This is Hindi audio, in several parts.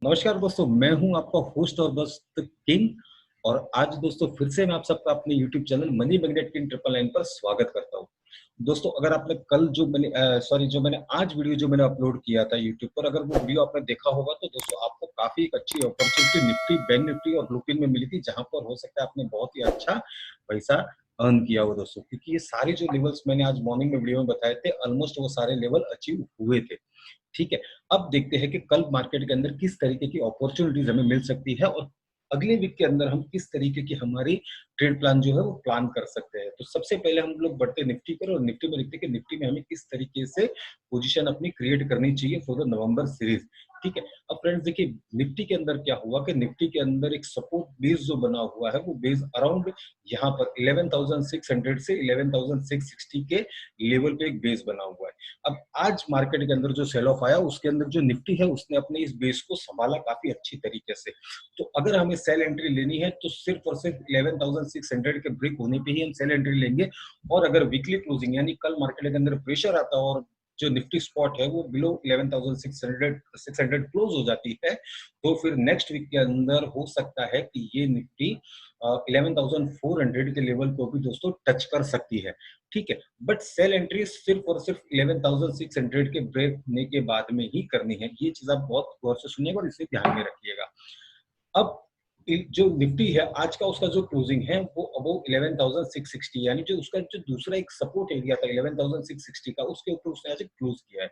नमस्कार दोस्तों, मैं हूं आपका होस्ट और दोस्त किंग। और आज दोस्तों फिर से मैं आप सबका अपने YouTube channel money magnet king 999 पर स्वागत करता हूं। दोस्तों अगर आपने कल जो मैंने आज वीडियो जो मैंने अपलोड किया था YouTube पर, अगर वो वीडियो आपने देखा होगा तो दोस्तों आपको काफी एक अच्छी अपॉर्चुनिटी निफ्टी, बैंक निफ्टी और ब्लूफिन में मिली थी, जहां पर हो सकता है आपने बहुत ही अच्छा पैसा अर्न किया हो दोस्तों, क्योंकि ये सारे जो लेवल्स मैंने आज मॉर्निंग में वीडियो में बताए थे, ऑलमोस्ट वो सारे लेवल अचीव हुए थे। ठीक है, अब देखते हैं कि कल मार्केट के अंदर किस तरीके की अपॉर्चुनिटीज हमें मिल सकती है और अगले वीक के अंदर हम किस तरीके की हमारी ट्रेड प्लान जो है वो प्लान कर सकते हैं। तो सबसे पहले हम लोग बढ़ते हैं निफ्टी पर और निफ्टी में देखते हैं कि निफ्टी में हमें किस तरीके से पोजीशन अपनी क्रिएट करनी चाहिए फॉर द नवंबर सीरीज। ठीक है, अब फ्रेंड्स देखिए निफ्टी के अंदर क्या हुआ कि निफ्टी के अंदर एक सपोर्ट बेस जो बना हुआ है वो बेस अराउंड यहाँ पर 11,600 से 11,660 के लेवल पे एक बेस बना हुआ है। अब आज मार्केट के अंदर जो सेल ऑफ आया उसके अंदर जो निफ्टी है उसने अपने इस बेस को संभाला काफी अच्छी तरीके से। तो अगर हमें सेल एंट्री लेनी है तो सिर्फ और सिर्फ 11,600 के ब्रेक होने पे ही हम सेल एंट्री लेंगे। और अगर वीकली क्लोजिंग यानी कल मार्केट के अंदर प्रेशर आता है और जो निफ्टी स्पॉट है वो बिलो 11,600 क्लोज हो जाती है, तो फिर नेक्स्ट वीक के अंदर हो सकता है कि ये निफ्टी 11,400 के लेवल को भी दोस्तों टच कर सकती है। ठीक है, बट सेल एंट्री सिर्फ और सिर्फ 11,600 के ब्रेक होने के बाद में ही करनी है। ये चीज आप बहुत गौर से सुनिएगा और इसे ध्यान में रखिएगा। अब जो निफ्टी है आज का उसका जो क्लोजिंग है वो अबव 11,660, यानी जो उसका जो दूसरा एक सपोर्ट एरिया था 11,660 का, उसके ऊपर उसने आज क्लोज किया है।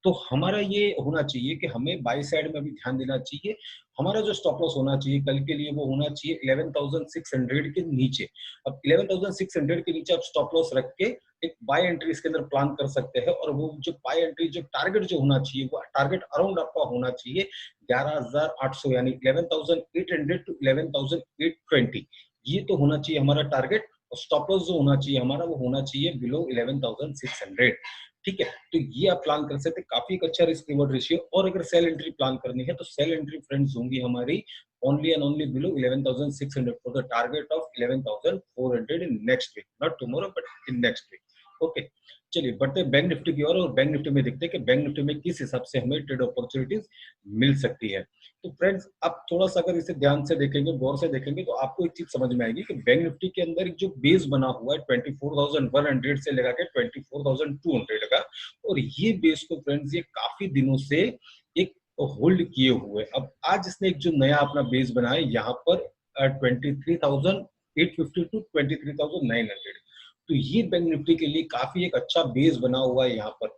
तो हमारा ये होना चाहिए कि हमें बाई साइड में भी ध्यान देना चाहिए। हमारा जो स्टॉप लॉस होना चाहिए कल के लिए वो होना चाहिए 11,600 के नीचे। अब 11,600 के नीचे आप स्टॉप लॉस रख के एक बाय एंट्री इसके अंदर प्लान कर सकते हैं। और वो जो बाय एंट्री जो टारगेट जो होना चाहिए वो टारगेट अराउंड आपका होना चाहिए 11,800, यानी 11,800 टू 11,820। ये तो होना चाहिए हमारा टारगेट। और स्टॉप लॉस जो होना चाहिए हमारा वो होना चाहिए बिलो 11,600। ठीक है, तो ये आप प्लान कर सकते हैं, काफी एक अच्छा रिस्क रिवॉर्ड रेशियो। और अगर सेल एंट्री प्लान करनी है तो सेल एंट्री फ्रेंड्स होंगी हमारी only and only below 11,600 for the target of 11,400 in next week, not tomorrow but in next week. Okay, चलिए बढ़ते हैं बैंक निफ्टी की ओर। और बैंक निफ्टी में देखते हैं कि बैंक निफ्टी में किस हिसाब से हमें ट्रेड अपॉर्चुनिटीज मिल सकती है। तो फ्रेंड्स आप थोड़ा सा अगर इसे ध्यान से देखेंगे, गौर से देखेंगे, तो आपको एक चीज समझ में आएगी कि बैंक निफ्टी के अंदर एक जो बेस बना हुआ है 24,100 से लगा के 24,200 का, और ये बेस को फ्रेंड्स ये काफी दिनों से एक होल्ड किए हुए। अब आज इसने एक जो नया अपना बेस बनाया यहाँ पर 23,850 टू 23,900। तो ये बैंक निफ्टी के लिए काफी एक अच्छा बेस बना हुआ है यहाँ पर।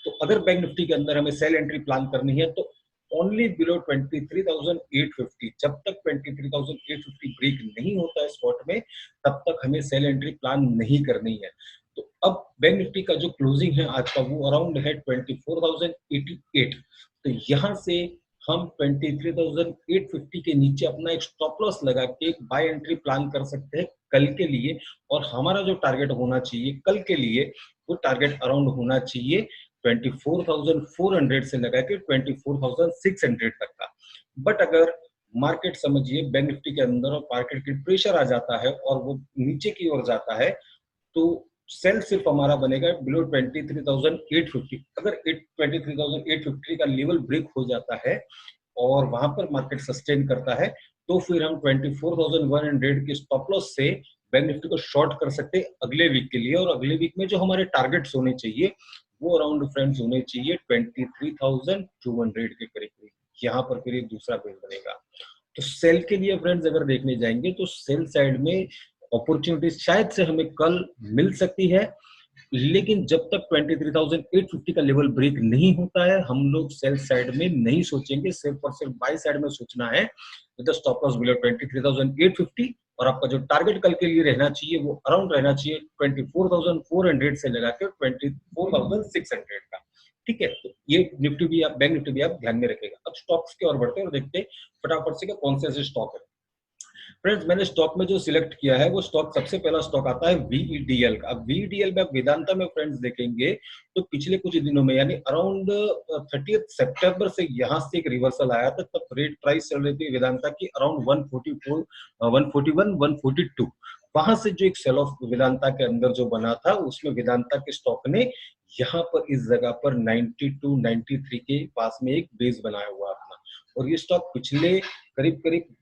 तो अगर बैंक निफ्टी के अंदर हमें सेल एंट्री प्लान करनी है तो ओनली बिलो 23,850, जब तक 23,850 ब्रेक नहीं होता है स्पॉट में तब तक हमें सेल एंट्री प्लान नहीं करनी है। तो अब बैंक निफ्टी का जो क्लोजिंग है आज का वो अराउंड है 24,088। तो यहाँ से हम 23,850 के नीचे अपना एक स्टॉप लॉस लगा के एक बाय एंट्री प्लान कर सकते हैं कल के लिए। और हमारा जो टारगेट होना चाहिए कल के लिए वो टारगेट अराउंड होना चाहिए 24,400 से लगा के 24,600 तक का। बट अगर मार्केट समझिए बैंक निफ्टी के अंदर और मार्केट की प्रेशर आ जाता है और वो नीचे की ओर जाता है तो सेल सिर्फ हमारा बनेगा बिलो 23,850। अगर 23,850 का लेवल ब्रेक हो जाता है और वहां पर मार्केट सस्टेन करता है तो फिर हम 24,100 के स्टॉप लॉस से बैंक निफ्टी को शॉर्ट कर सकते हैं अगले वीक के लिए। और अगले वीक में जो हमारे टारगेट्स होने चाहिए वो अराउंड फ्रेंड्स होने चाहिए 23,200 के करीब करीब। यहाँ पर फिर एक दूसरा बेस बनेगा। तो सेल के लिए फ्रेंड्स अगर देखने जाएंगे तो सेल साइड में अपॉर्चुनिटी शायद से हमें कल मिल सकती है, लेकिन जब तक 23,850 का लेवल ब्रेक नहीं होता है हम लोग सेल साइड में नहीं सोचेंगे। सिर्फ और सिर्फ बाय साइड में सोचना है with the stop loss below 23,850। और आपका जो टारगेट कल के लिए रहना चाहिए वो अराउंड रहना चाहिए 24,400 से लगा के 24,600 का। ठीक है, तो ये निफ्टी भी आप बैंक निफ्टी भी आप ध्यान में रखेगा। अब स्टॉक्स की ओर बढ़ते हैं और देखते हैं फटाफट से कौन से ऐसे स्टॉक है। फ्रेंड्स मैंने स्टॉक में जो सिलेक्ट किया है वो स्टॉक, सबसे पहला स्टॉक आता है वीईडीएल का। अब वीईडीएल में आप वेदांता में फ्रेंड्स देखेंगे तो पिछले कुछ दिनों में यानी अराउंड 30 सितंबर से यहाँ से एक रिवर्सल आया था। तब रेट प्राइस चल रही थी वेदांता की अराउंड 144, 141, 142। वहां से जो एक सेल ऑफ वेदांता के अंदर जो बना था उसमें वेदांता के स्टॉक ने यहाँ पर इस जगह पर 92, 93 के पास में एक बेस बनाया हुआ अपना। और ये स्टॉक पिछले करीब करीब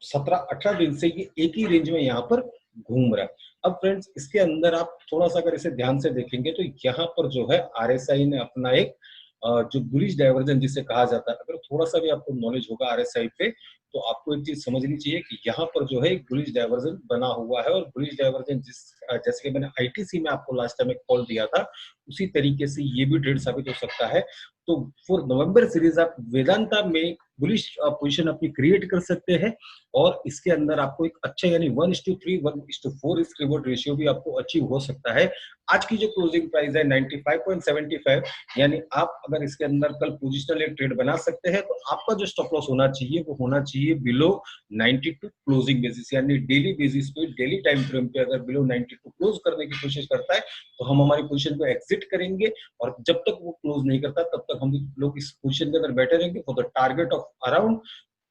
17-18 दिन से ये एक ही रेंज में यहाँ पर घूम रहा है। अब फ्रेंड्स इसके अंदर आप थोड़ा सा अगर इसे ध्यान से देखेंगे तो यहाँ पर जो है आरएसआई ने अपना एक जो बुलिश डाइवर्जन जिसे कहा जाता है, अगर थोड़ा सा भी आपको नॉलेज होगा आरएसआई पे तो आपको एक चीज समझनी चाहिए कि यहाँ पर जो है एक बुलिश डाइवर्जन बना हुआ है, और बुलिश डाइवर्जन जैसे कि मैंने आईटीसी में आपको लास्ट टाइम एक कॉल दिया था, उसी तरीके से ये भी ट्रेड साबित हो सकता है। तो फॉर नवंबर सीरीज आप वेदांता में बुलिश पोजीशन अपनी क्रिएट कर सकते हैं, और इसके अंदर आपको एक अच्छा यानी 1:3 1:4 रिस्क रिवॉर्ड रेशियो भी आपको अचीव हो सकता है। आज की जो क्लोजिंग प्राइस है 95.75, यानी आप अगर इसके अंदर कल पोजिशनल एक ट्रेड बना सकते हैं तो आपका जो स्टॉप लॉस होना चाहिए वो होना चाहिए बिलो 92 क्लोजिंग बेसिस, यानी डेली बेसिस पे डेली टाइम फ्रेम पे अगर बिलो 92 क्लोज करने की कोशिश करता है तो हम हमारी पोजीशन को एग्जिट करेंगे, और जब तक वो क्लोज नहीं करता तब तक हम लोग इस पोजीशन के अंदर बैठे रहेंगे for the target of around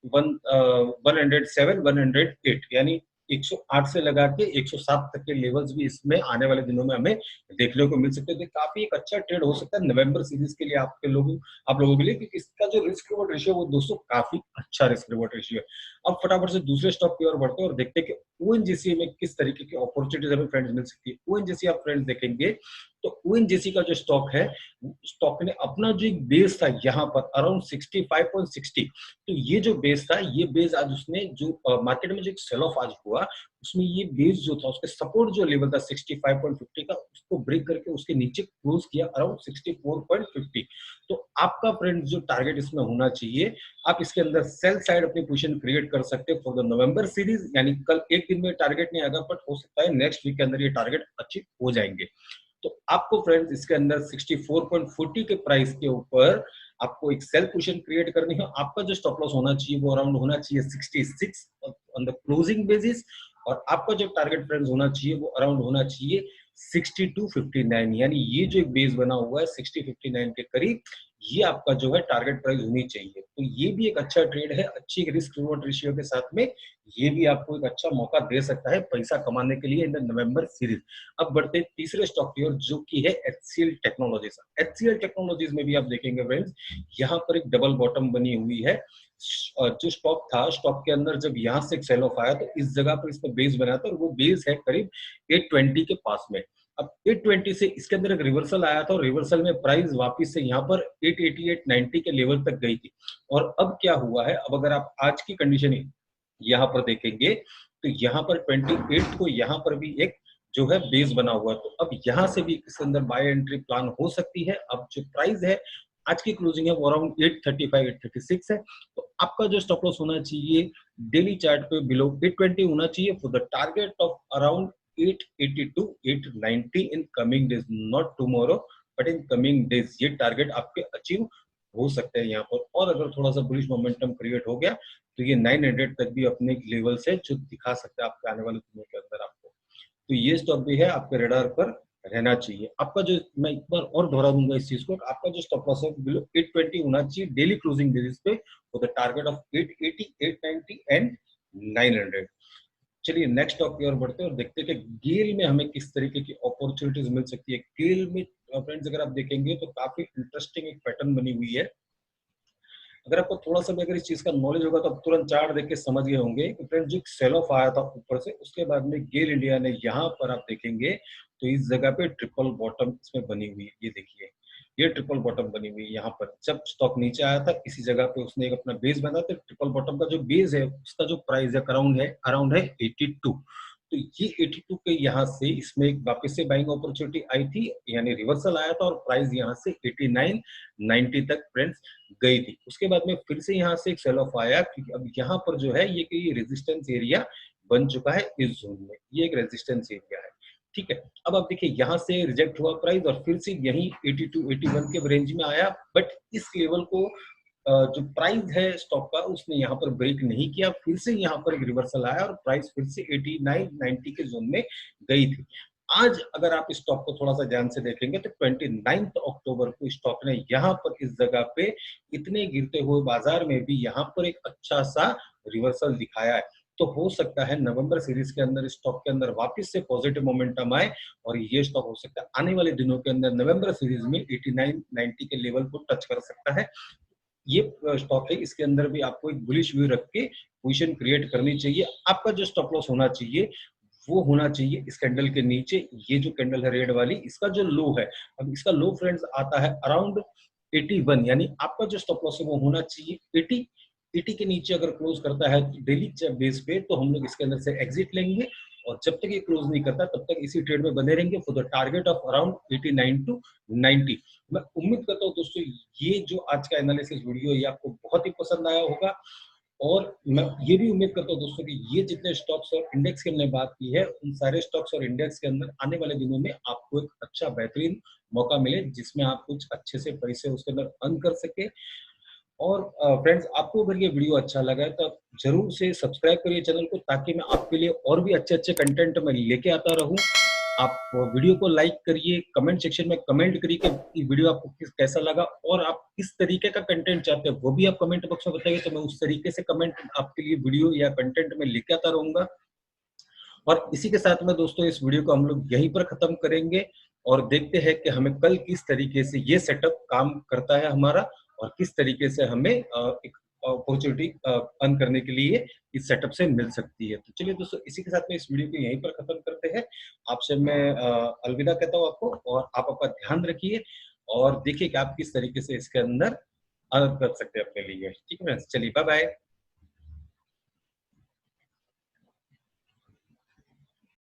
107 108, यानी 108 से लगा के 107 तक के लेवल्स भी इसमें आने वाले दिनों में हमें देखने को मिल सकते हैं। तो काफी एक अच्छा ट्रेड हो सकता है नवंबर सीरीज के लिए आप लोगों के लिए, क्योंकि इसका जो रिस्क रिवॉर्ड रेशियो वो दोस्तों काफी अच्छा रिस्क रिवॉर्ड रेशियो है। अब फटाफट से दूसरे स्टॉक की ओर बढ़ते हैं और देखते हैं कि ओएनजीसी में किस तरीके की अपॉर्चुनिटीज हमें फ्रेंड्स मिल सकती है। ओएनजीसी आप फ्रेंड्स देखेंगे तो ओएनजीसी का जो स्टॉक है, स्टॉक ने अपना जो एक बेस था यहाँ पर अराउंड 65.60, तो ये जो बेस था, ये बेस आज उसने जो मार्केट में जो एक सेल ऑफ आज हुआ उसमें ये बेस जो था उसके सपोर्ट जो लेवल था 65.50 का, उसको ब्रेक करके उसके नीचे क्लोज किया अराउंड 64.50। तो आपका फ्रेंड्स जो टारगेट इसमें होना चाहिए, आप इसके अंदर सेल साइड अपनी पोजीशन क्रिएट कर सकते हैं फॉर द नवंबर सीरीज, यानी कल एक दिन में टारगेट नहीं आएगा बट हो सकता है नेक्स्ट वीक के अंदर ये टारगेट अचीव हो जाएंगे। तो आपको फ्रेंड्स इसके अंदर 64.40 के प्राइस के ऊपर आपको एक सेल पोजीशन क्रिएट करनी है। आपका जो स्टॉप लॉस होना चाहिए वो अराउंड होना चाहिए 66 ऑन द क्लोजिंग बेसिस, और आपका जो टारगेट फ्रेंड्स होना चाहिए वो अराउंड होना चाहिए 62.59, यानी ये जो एक बेस बना हुआ है 60.59 के करीब, ये आपका जो है टारगेट प्राइस होनी चाहिए। तो ये भी एक अच्छा ट्रेड है, अच्छी रिस्क रिवॉर्ड रेशियो के साथ में ये भी आपको एक अच्छा मौका दे सकता है पैसा कमाने के लिए इन द नवंबर सीरीज। अब बढ़ते तीसरे स्टॉक की ओर जो कि है एचसीएल टेक्नोलॉजीज। एचसीएल टेक्नोलॉजीज में भी आप देखेंगे फ्रेंड्स यहाँ पर एक डबल बॉटम बनी हुई है। जो स्टॉक था, स्टॉक के अंदर जब यहाँ से एक सेल ऑफ आया तो इस जगह पर इसका बेस बना था, और वो बेस है करीब 820 के पास में। अब 820 से इसके अंदर एक रिवर्सल आया था, और रिवर्सल में प्राइस वापस से यहाँ पर 880 890 के लेवल तक गई थी। और अब क्या हुआ है, अब अगर आप आज की कंडीशन यहाँ पर देखेंगे तो यहाँ पर 28 को यहाँ पर भी एक जो है बेस बना हुआ है, तो अब यहाँ से भी इसके अंदर बाय एंट्री प्लान हो सकती है। अब जो प्राइस है आज की क्लोजिंग है वो अराउंड 835 836 है, तो आपका जो स्टॉप लॉस होना चाहिए डेली चार्ट पे बिलो 820 होना चाहिए for the target of around 880 to 890 in coming days, not tomorrow but in coming days ये टारगेट आपके अचीव हो सकते हैं यहाँ पर। और अगर थोड़ा सा बुलिश मोमेंटम क्रिएट हो गया तो ये 900 तक भी अपने लेवल से जो दिखा सकते हैं आपके आने वाले दिनों के अंदर आपको। तो ये स्टॉक भी है आपके रडार पर रहना चाहिए। आपका जो, मैं एक बार और दोहरा दूंगा इस चीज को, आपका जो स्टॉप लॉस है बिलो 820 होना चाहिए डेली क्लोजिंग बेसिस पे for the target of 880 890 and 900। चलिए नेक्स्ट स्टॉक की ओर बढ़ते हैं और देखते हैं कि गेल में हमें किस तरीके की अपॉर्चुनिटीज मिल सकती है। गेल में फ्रेंड्स अगर आप देखेंगे तो काफी इंटरेस्टिंग एक पैटर्न बनी हुई है। अगर आपको थोड़ा सा भी अगर इस चीज का नॉलेज होगा तो आप तुरंत चार्ट देख के समझ गए होंगे कि फ्रेंड्स जो सेल ऑफ आया था ऊपर से, उसके बाद में गेल इंडिया ने यहाँ पर आप देखेंगे तो इस जगह पे ट्रिपल बॉटम इसमें बनी हुई है। ये देखिए ये ट्रिपल बॉटम बनी हुई है। यहाँ पर जब स्टॉक नीचे आया था इसी जगह पे उसने एक अपना बेस बना था। ट्रिपल बॉटम का जो बेस है उसका जो प्राइस है अराउंड है 82, तो ये 82 के यहाँ से इसमें एक वापस से बाइंग अपॉर्चुनिटी आई थी, यानी रिवर्सल आया था और प्राइस यहाँ से 89 90 तक फ्रेंड्स गई थी। उसके बाद में फिर से यहाँ से एक सेल ऑफ आया, क्योंकि अब यहाँ पर जो है ये कि रेजिस्टेंस एरिया बन चुका है इस जोन में, ये एक रेजिस्टेंस एरिया है। ठीक है, अब आप देखिए यहाँ से रिजेक्ट हुआ प्राइस और फिर से यही 82 81 के रेंज में आया, बट इस लेवल को जो प्राइस है स्टॉक का उसने यहाँ पर ब्रेक नहीं किया। फिर से यहाँ पर एक रिवर्सल आया और प्राइस फिर से 89 90 के जोन में गई थी। आज अगर आप स्टॉक को थोड़ा सा ध्यान से देखेंगे तो 29 अक्टूबर को स्टॉक ने यहाँ पर इस जगह पे इतने गिरते हुए बाजार में भी यहाँ पर एक अच्छा सा रिवर्सल दिखाया है। तो हो सकता है नवंबर सीरीज के अंदर स्टॉक के अंदर वापस से पॉजिटिव मोमेंटम आए और ये स्टॉक हो सकता है आने वाले दिनों के अंदर नवंबर सीरीज में 89 90 के लेवल को टच कर सकता है। ये स्टॉक है, इसके अंदर भी आपको एक बुलिश व्यू रख के पोजीशन क्रिएट करनी चाहिए। आपका जो स्टॉप लॉस होना चाहिए वो होना चाहिए इस कैंडल के नीचे। ये जो कैंडल है रेड वाली, इसका जो लो है, अब इसका लो फ्रेंड्स आता है अराउंड 81, यानी आपका जो स्टॉप लॉस है वो होना चाहिए 80 के नीचे। अगर क्लोज करता है डेली बेस पे तो हम लोग इसके अंदर से एग्जिट लेंगे, और जब तक ये क्लोज नहीं करता तब तक इसी ट्रेड में बने रहेंगे for the target of around 89 to 90। मैं उम्मीद करता हूँ दोस्तों ये जो आज का एनालिसिस वीडियो है ये आपको बहुत ही पसंद आया होगा, और मैं ये भी उम्मीद करता हूँ दोस्तों कि ये जितने स्टॉक्स और इंडेक्स की हमने बात की है उन सारे स्टॉक्स और इंडेक्स के अंदर आने वाले दिनों में आपको एक अच्छा बेहतरीन मौका मिले जिसमें आप कुछ अच्छे से पैसे उसके अंदर अर्न कर सके। और फ्रेंड्स, आपको अगर ये वीडियो अच्छा लगा है तो आप जरूर से सब्सक्राइब करिए चैनल को, ताकि मैं आपके लिए और भी अच्छे अच्छे कंटेंट मैं लेके आता रहूं। आप वीडियो को लाइक करिए, कमेंट सेक्शन में कमेंट करिए कि वीडियो आपको कैसा लगा, और आप किस तरीके का कंटेंट चाहते हैं वो भी आप कमेंट बॉक्स में बताइए, तो मैं उस तरीके से कमेंट आपके लिए वीडियो या कंटेंट में लेके आता रहूंगा। और इसी के साथ में दोस्तों इस वीडियो को हम लोग यहीं पर खत्म करेंगे, और देखते हैं कि हमें कल किस तरीके से ये सेटअप काम करता है हमारा, और किस तरीके से हमें एक अपॉर्चुनिटी अर्न करने के लिए इस सेटअप से मिल सकती है। तो चलिए दोस्तों, इसी के साथ में इस वीडियो को यहीं पर खत्म करते हैं। आपसे मैं अलविदा कहता हूँ आपको, और आप अपना ध्यान रखिए और देखिए कि आप किस तरीके से इसके अंदर अर्न कर सकते हैं अपने लिए। ठीक है, चलिए बाय बाय।